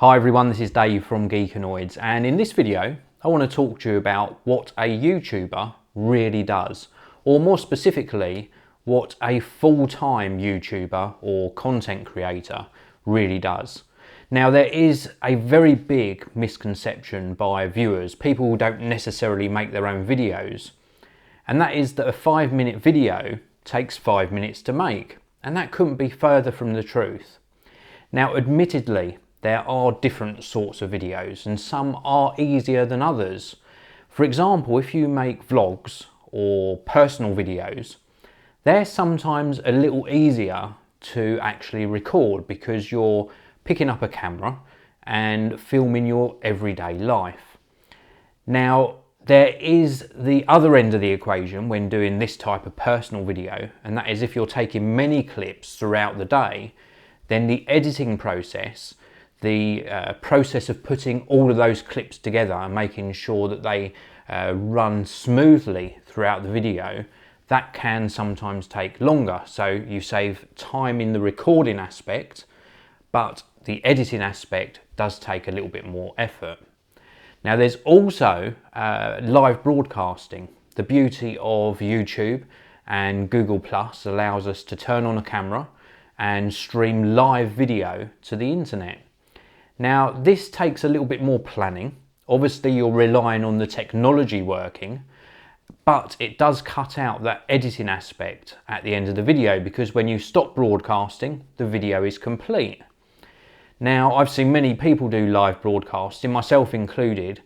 Hi everyone, this is Dave from Geekanoids, and in this video I want to talk to you about what a YouTuber really does, or more specifically what a full-time YouTuber or content creator really does. Now, there is a very big misconception by viewers, people who don't necessarily make their own videos, and that is that a 5-minute video takes 5 minutes to make, and that couldn't be further from the truth. Now, admittedly, there are different sorts of videos and some are easier than others. For example, if you make vlogs or personal videos, they're sometimes a little easier to actually record because you're picking up a camera and filming your everyday life. Now, there is the other end of the equation when doing this type of personal video, and that is if you're taking many clips throughout the day, then the editing process, the process of putting all of those clips together and making sure that they run smoothly throughout the video, that can sometimes take longer. So you save time in the recording aspect, but the editing aspect does take a little bit more effort. Now, there's also live broadcasting. The beauty of YouTube and Google Plus allows us to turn on a camera and stream live video to the internet. Now, this takes a little bit more planning. Obviously, you're relying on the technology working, but it does cut out that editing aspect at the end of the video, because when you stop broadcasting, the video is complete. Now, I've seen many people do live broadcasting, myself included,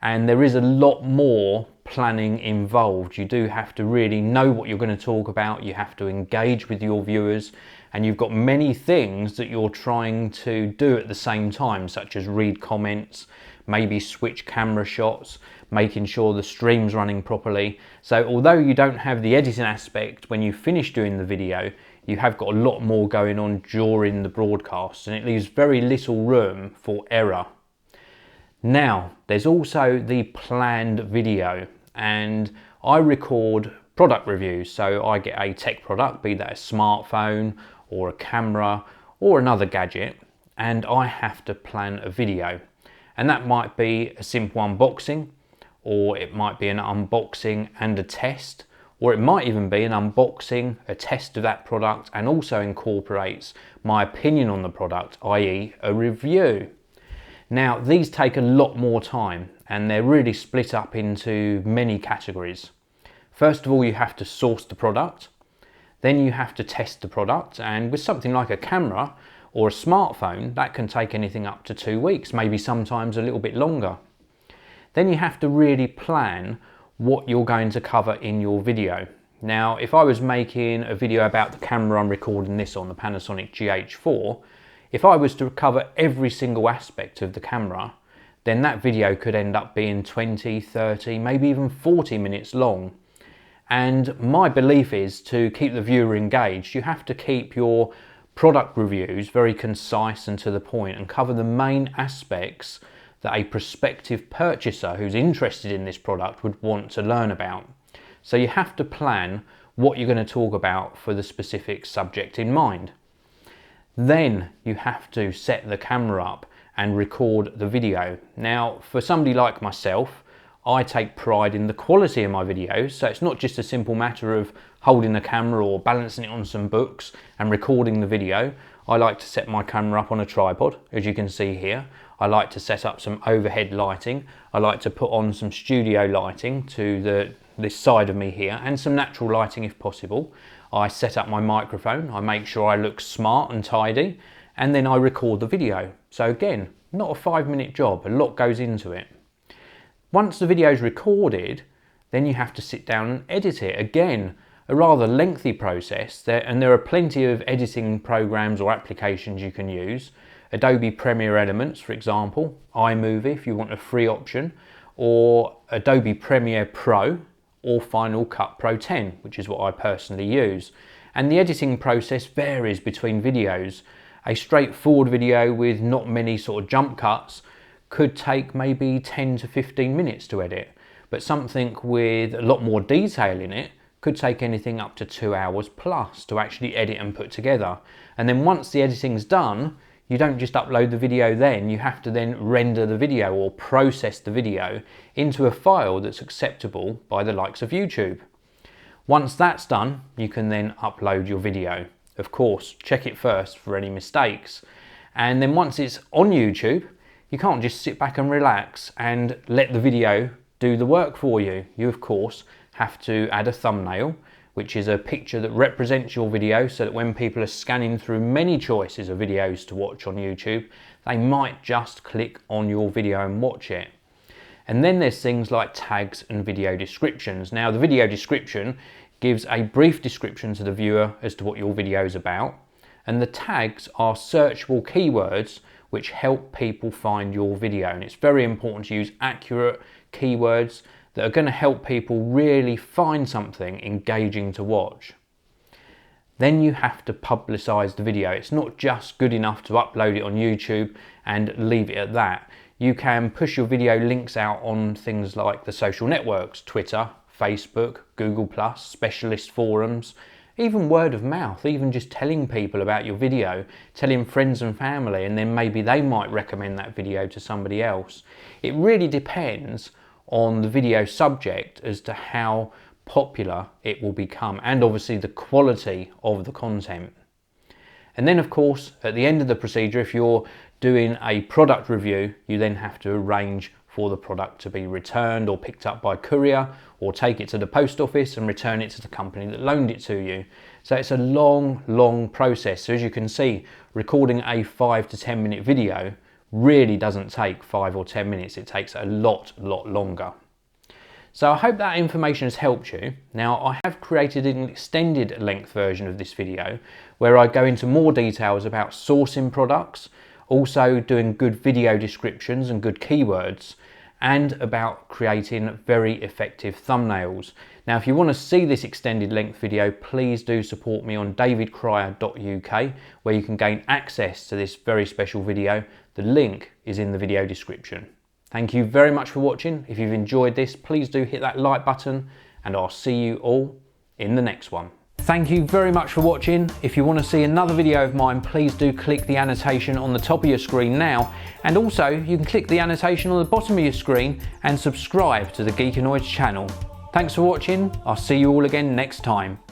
and there is a lot more planning involved. You do have to really know what you're going to talk about, you have to engage with your viewers, and you've got many things that you're trying to do at the same time, such as read comments, maybe switch camera shots, making sure the stream's running properly. So although you don't have the editing aspect when you finish doing the video, you have got a lot more going on during the broadcast, and it leaves very little room for error. Now, there's also the planned video, and I record product reviews. So I get a tech product, be that a smartphone or a camera or another gadget, and I have to plan a video. And that might be a simple unboxing, or it might be an unboxing and a test, or it might even be an unboxing, a test of that product, and also incorporates my opinion on the product, i.e. a review. Now, these take a lot more time, and they're really split up into many categories. First of all, you have to source the product, then you have to test the product, and with something like a camera or a smartphone, that can take anything up to 2 weeks, maybe sometimes a little bit longer. Then you have to really plan what you're going to cover in your video. Now, if I was making a video about the camera I'm recording this on, the Panasonic GH4, if I was to cover every single aspect of the camera, then that video could end up being 20, 30, maybe even 40 minutes long. And my belief is, to keep the viewer engaged, you have to keep your product reviews very concise and to the point, and cover the main aspects that a prospective purchaser who's interested in this product would want to learn about. So you have to plan what you're going to talk about for the specific subject in mind. Then you have to set the camera up and record the video. Now, for somebody like myself, I take pride in the quality of my videos, so it's not just a simple matter of holding the camera or balancing it on some books and recording the video. I like to set my camera up on a tripod, as you can see here. I like to set up some overhead lighting. I like to put on some studio lighting to this side of me here, and some natural lighting if possible. I set up my microphone, I make sure I look smart and tidy, and then I record the video. So again, not a 5-minute job, a lot goes into it. Once the video is recorded, then you have to sit down and edit it. Again, a rather lengthy process, and there are plenty of editing programs or applications you can use. Adobe Premiere Elements, for example, iMovie if you want a free option, or Adobe Premiere Pro, or Final Cut Pro 10, which is what I personally use. And the editing process varies between videos. A straightforward video with not many sort of jump cuts could take maybe 10 to 15 minutes to edit, but something with a lot more detail in it could take anything up to 2 hours plus to actually edit and put together. And then once the editing's done, you don't just upload the video then, you have to then render the video or process the video into a file that's acceptable by the likes of YouTube. Once that's done, you can then upload your video. Of course, check it first for any mistakes. And then once it's on YouTube, you can't just sit back and relax and let the video do the work for you. You, of course, have to add a thumbnail, which is a picture that represents your video so that when people are scanning through many choices of videos to watch on YouTube, they might just click on your video and watch it. And then there's things like tags and video descriptions. Now, the video description gives a brief description to the viewer as to what your video is about, and the tags are searchable keywords which help people find your video. And it's very important to use accurate keywords that are going to help people really find something engaging to watch. Then you have to publicize the video. It's not just good enough to upload it on YouTube and leave it at that. You can push your video links out on things like the social networks, Twitter, Facebook, Google+, specialist forums, even word of mouth, even just telling people about your video, telling friends and family, and then maybe they might recommend that video to somebody else. It really depends on the video subject as to how popular it will become, and obviously the quality of the content. And then, of course, at the end of the procedure, if you're doing a product review, you then have to arrange for the product to be returned or picked up by courier, or take it to the post office and return it to the company that loaned it to you. So it's a long process. So as you can see, recording a 5 to 10 minute video really doesn't take 5 or 10 minutes. It takes a lot longer. So I hope that information has helped you. Now, I have created an extended length version of this video where I go into more details about sourcing products, also doing good video descriptions and good keywords, and about creating very effective thumbnails. Now, if you want to see this extended length video, please do support me on davidcrier.uk, where you can gain access to this very special video. The link is in the video description. Thank you very much for watching. If you've enjoyed this, please do hit that like button, and I'll see you all in the next one. Thank you very much for watching. If you want to see another video of mine, please do click the annotation on the top of your screen now, and also you can click the annotation on the bottom of your screen and subscribe to the Geekanoids channel. Thanks for watching. I'll see you all again next time.